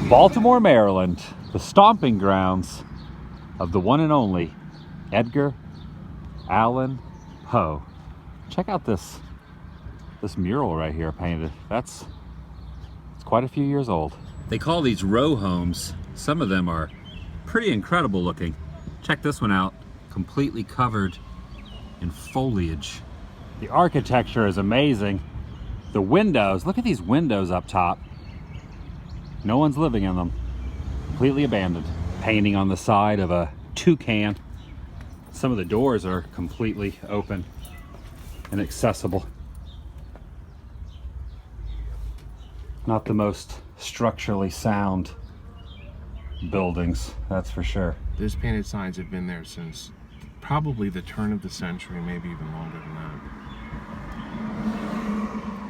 Baltimore, Maryland, the stomping grounds of the one and only Edgar Allan Poe. Check out this mural right here painted. It's quite a few years old. They call these row homes. Some of them are pretty incredible looking. Check this one out, completely covered in foliage. The architecture is amazing. The windows, look at these windows up top. No one's living in them. Completely abandoned. Painting on the side of a toucan. Some of the doors are completely open and accessible. Not the most structurally sound buildings, that's for sure. Those painted signs have been there since probably the turn of the century, maybe even longer than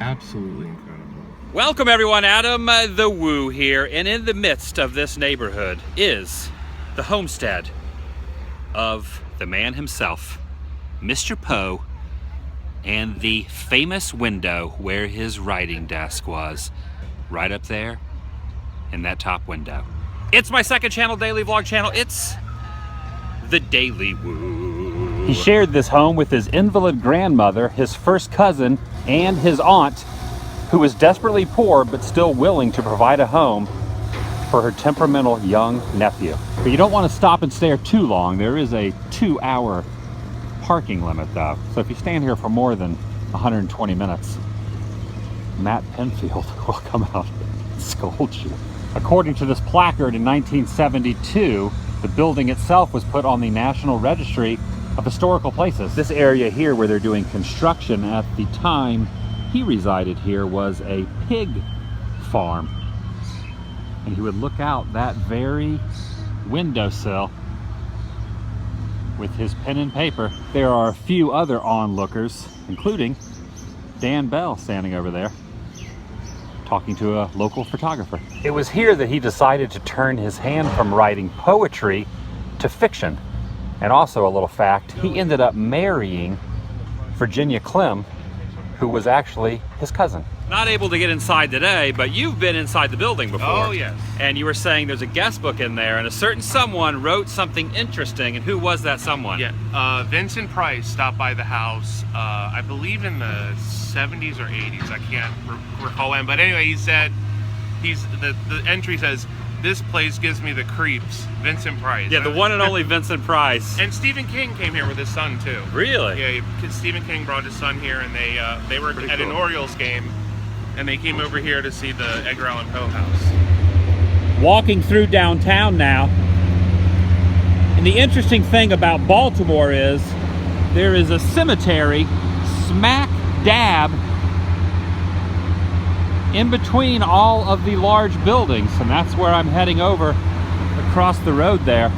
that. Absolutely incredible. Welcome everyone, Adam the Woo here, and in the midst of this neighborhood is the homestead of the man himself, Mr. Poe, and the famous window where his writing desk was, right up there in that top window. It's my second channel, daily vlog channel. It's TheDailyWoo. He shared this home with his invalid grandmother, his first cousin, and his aunt, who was desperately poor but still willing to provide a home for her temperamental young nephew. But you don't want to stop and stare too long. There is a 2-hour parking limit though. So if you stand here for more than 120 minutes, Matt Penfield will come out and scold you. According to this placard in 1972, the building itself was put on the National Registry of Historical Places. This area here where they're doing construction at the time he resided here was a pig farm. And he would look out that very windowsill with his pen and paper. There are a few other onlookers, including Dan Bell standing over there, talking to a local photographer. It was here that he decided to turn his hand from writing poetry to fiction. And also a little fact, he ended up marrying Virginia Clem, who was actually his cousin. Not able to get inside today, but you've been inside the building before. Oh, yes. And you were saying there's a guest book in there, and a certain someone wrote something interesting, and who was that someone? Yeah, Vincent Price stopped by the house, I believe in the 70s or 80s, I can't recall when, but anyway, he said, the entry says, "This place gives me the creeps, Vincent Price." Yeah, the one and only Vincent Price. And Stephen King came here with his son too. Really? Yeah, Stephen King brought his son here, and they were Pretty at cool. an Orioles game, and they came over here to see the Edgar Allan Poe house. Walking through downtown now, and the interesting thing about Baltimore is there is a cemetery smack dab in between all of the large buildings, and that's where I'm heading over across the road there,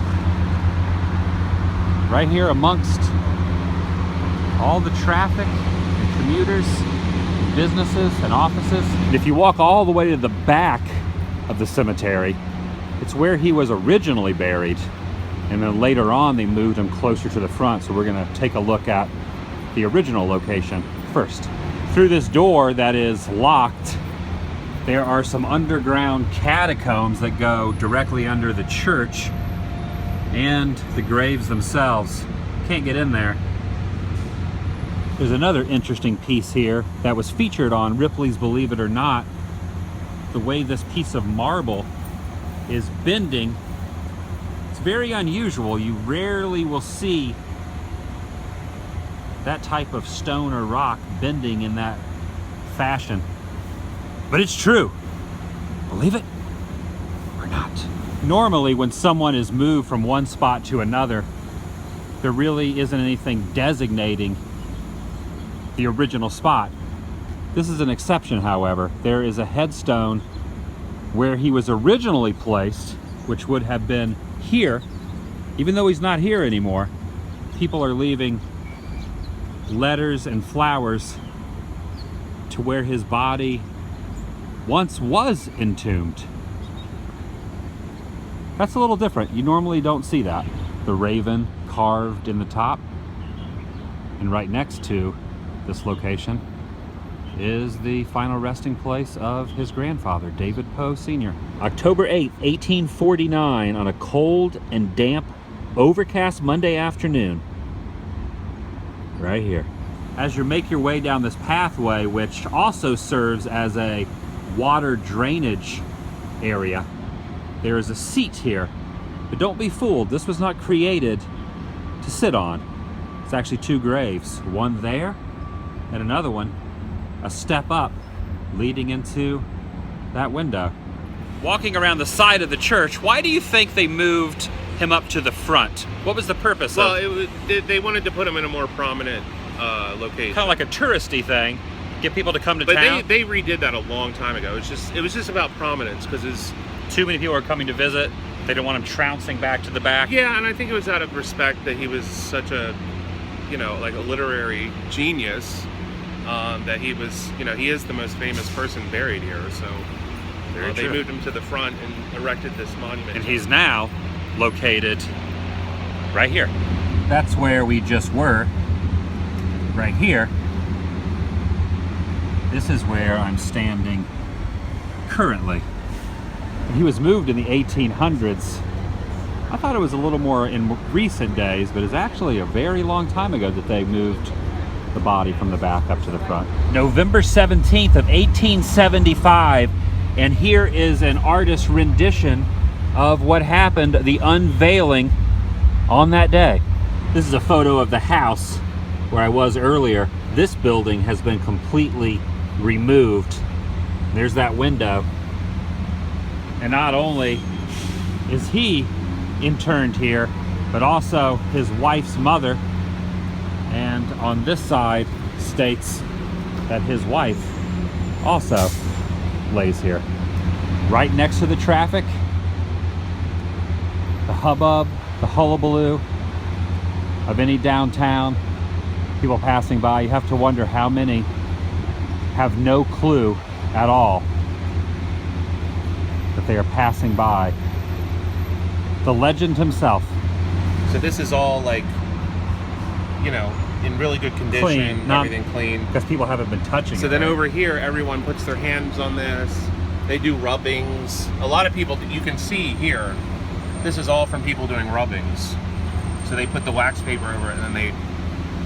right here amongst all the traffic and commuters, and businesses and offices. And if you walk all the way to the back of the cemetery, it's where he was originally buried, and then later on they moved him closer to the front. So we're going to take a look at the original location first. Through this door that is locked, there are some underground catacombs that go directly under the church and the graves themselves. Can't get in there. There's another interesting piece here that was featured on Ripley's Believe It or Not. The way this piece of marble is bending, it's very unusual. You rarely will see that type of stone or rock bending in that fashion. But it's true. Believe it or not. Normally, when someone is moved from one spot to another, there really isn't anything designating the original spot. This is an exception, however. There is a headstone where he was originally placed, which would have been here. Even though he's not here anymore, people are leaving letters and flowers to where his body once was entombed. That's a little different. You normally don't see that. The raven carved in the top, and right next to this location is the final resting place of his grandfather, David Poe Sr. October 8th, 1849, on a cold and damp, overcast Monday afternoon. Right here. As you make your way down this pathway, which also serves as a water drainage area, there is a seat here. But don't be fooled, this was not created to sit on. It's actually two graves, one there and another one a step up leading into that window. Walking around the side of the church, why do you think they moved him up to the front? What was the purpose of Well, they wanted to put him in a more prominent location. kind of like a touristy thing, get people to come to But town? they redid that a long time ago. It was just about prominence, because Too many people are coming to visit. They don't want him trouncing back to the back. yeah, and I think it was out of respect that he was such a, like a literary genius, that he was, he is the most famous person buried here. So they moved him to the front and erected this monument. And he's now located right here. That's where we just were, right here. This is where I'm standing currently. He was moved in the 1800s. I thought it was a little more in recent days, but it's actually a very long time ago that they moved the body from the back up to the front. November 17th of 1875, and here is an artist's rendition of what happened, the unveiling on that day. This is a photo of the house where I was earlier. This building has been completely removed. There's that window. And not only is he interned here, but also his wife's mother. And on this side states that his wife also lays here. Right next to the traffic, the hubbub, the hullabaloo of any downtown, people passing by. You have to wonder how many have no clue at all that they are passing by the legend himself. So this is all like, in really good condition, Clean, everything clean. Because people haven't been touching it. So then right? over here, everyone puts their hands on this. They do rubbings. A lot of people, you can see here, this is all from people doing rubbings. So they put the wax paper over it and then they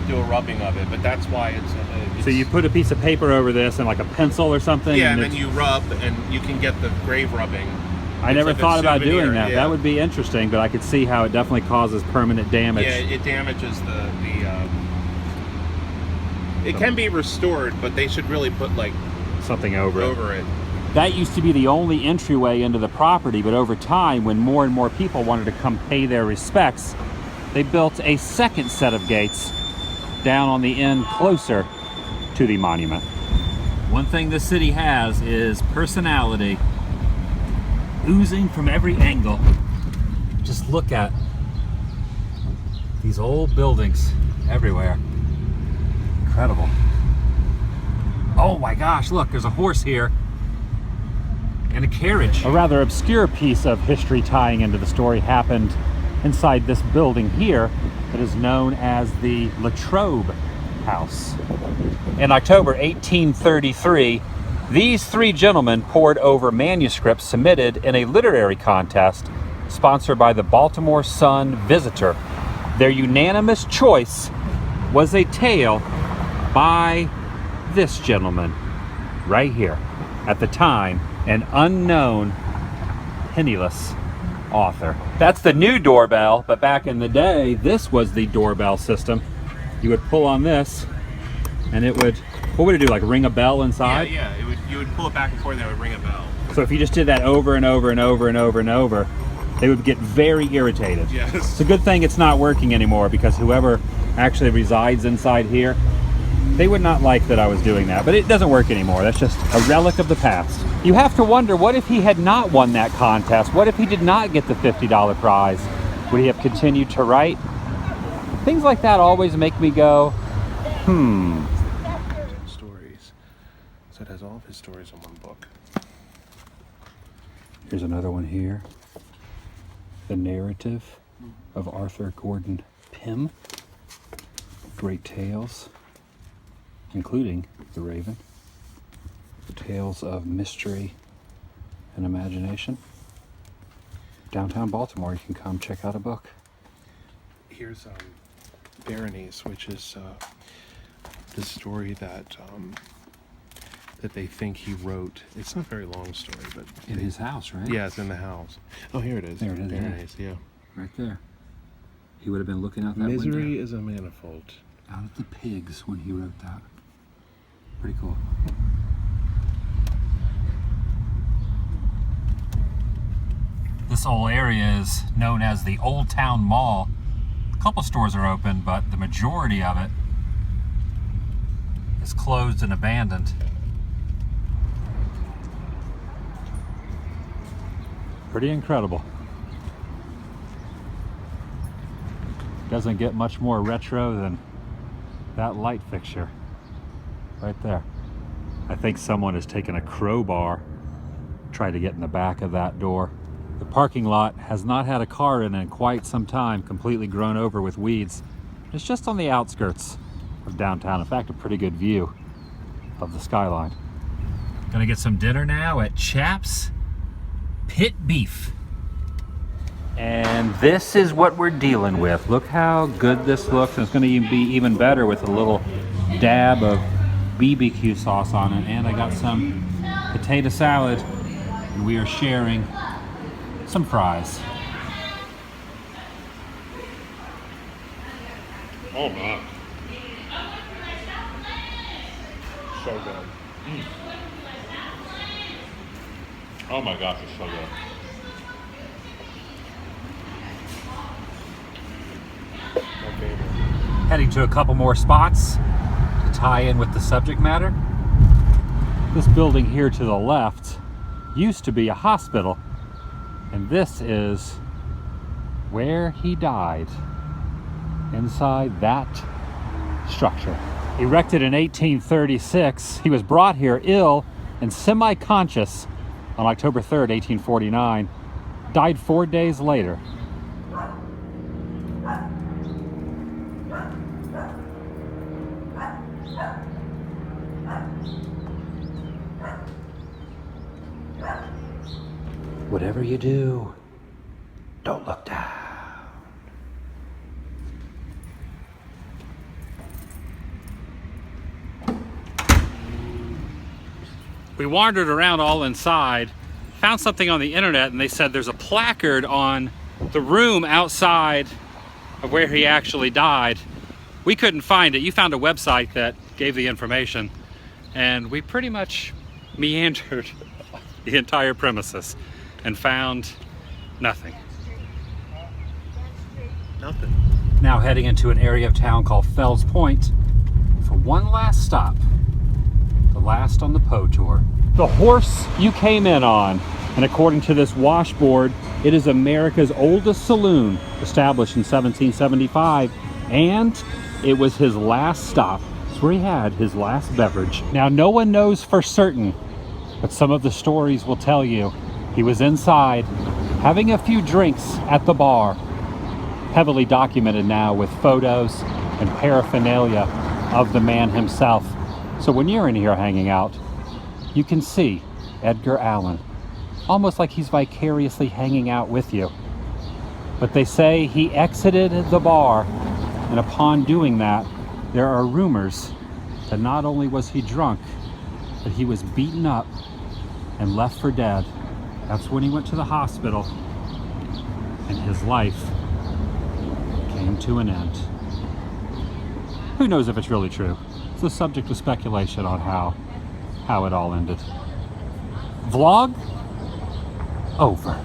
do a rubbing of it. But that's why it's so you put a piece of paper over this and like a pencil or something? Yeah, and then you rub and you can get the grave rubbing. I never like a thought about souvenir, doing that. yeah. That would be interesting, but I could see how it definitely causes permanent damage. Yeah, it damages the it can be restored, but they should really put like something over it. That used to be the only entryway into the property, but over time, when more and more people wanted to come pay their respects, they built a second set of gates down on the end closer to the monument. One thing this city has is personality oozing from every angle. Just look at these old buildings everywhere. Incredible. Oh my gosh, look, there's a horse here and a carriage. A rather obscure piece of history tying into the story happened inside this building here that is known as the Latrobe House. In October 1833, these three gentlemen pored over manuscripts submitted in a literary contest sponsored by the Baltimore Sun-Visitor. Their unanimous choice was a tale by this gentleman right here. At the time, an unknown, penniless author. That's the new doorbell, but back in the day, this was the doorbell system. You would pull on this, and it would, what would it do, like ring a bell inside? Yeah, you would pull it back and forth and it would ring a bell. So if you just did that over and over and over and over and over, they would get very irritated. Yes. It's a good thing it's not working anymore, because whoever actually resides inside here, they would not like that I was doing that, but it doesn't work anymore. That's just a relic of the past. You have to wonder, what if he had not won that contest? What if he did not get the $50 prize? Would he have continued to write? Things like that always make me go, Stories. So it has all of his stories in one book. Here's another one here. The narrative of Arthur Gordon Pym. Great tales, including The Raven. Tales of mystery and imagination. Downtown Baltimore, you can come check out a book. Here's Berenice, which is the story that that they think he wrote. It's not a very long story, but In his house, right? yeah, it's in the house. Oh, here it is. There it is, Berenice, yeah. Right there. He would have been looking out that Misery window. is a manifold. Out at the pigs when he wrote that. Pretty cool. This whole area is known as the Oldtown Mall. A couple stores are open, but the majority of it is closed and abandoned. Pretty incredible. Doesn't get much more retro than that light fixture right there. I think someone has taken a crowbar, tried to get in the back of that door. The parking lot has not had a car in quite some time, completely grown over with weeds. It's just on the outskirts of downtown. In fact, a pretty good view of the skyline. Gonna get some dinner now at Chap's Pit Beef. And this is what we're dealing with. Look how good this looks. And it's gonna be even better with a little dab of BBQ sauce on it. And I got some potato salad, and we are sharing some fries. Oh my. So good. Oh my gosh, it's so good. My favorite. Heading to a couple more spots to tie in with the subject matter. This building here to the left used to be a hospital, and this is where he died, inside that structure. Erected in 1836, he was brought here ill and semi-conscious on October 3rd, 1849, died 4 days later. Whatever you do, don't look down. We wandered around all inside, found something on the internet, and they said there's a placard on the room outside of where he actually died. We couldn't find it. You found a website that gave the information, and we pretty much meandered the entire premises and found nothing. Nothing. Now heading into an area of town called Fells Point for one last stop. The last on the Poe tour. The horse you came in on, and according to this washboard, it is America's oldest saloon, established in 1775, and it was his last stop. It's where he had his last beverage. Now, no one knows for certain, but some of the stories will tell you he was inside having a few drinks at the bar. Heavily documented now with photos and paraphernalia of the man himself. So when you're in here hanging out, you can see Edgar Allan, almost like he's vicariously hanging out with you. But they say he exited the bar, and upon doing that, there are rumors that not only was he drunk, but he was beaten up and left for dead. That's when he went to the hospital, and his life came to an end. Who knows if it's really true? It's the subject of speculation on how it all ended. Vlog over.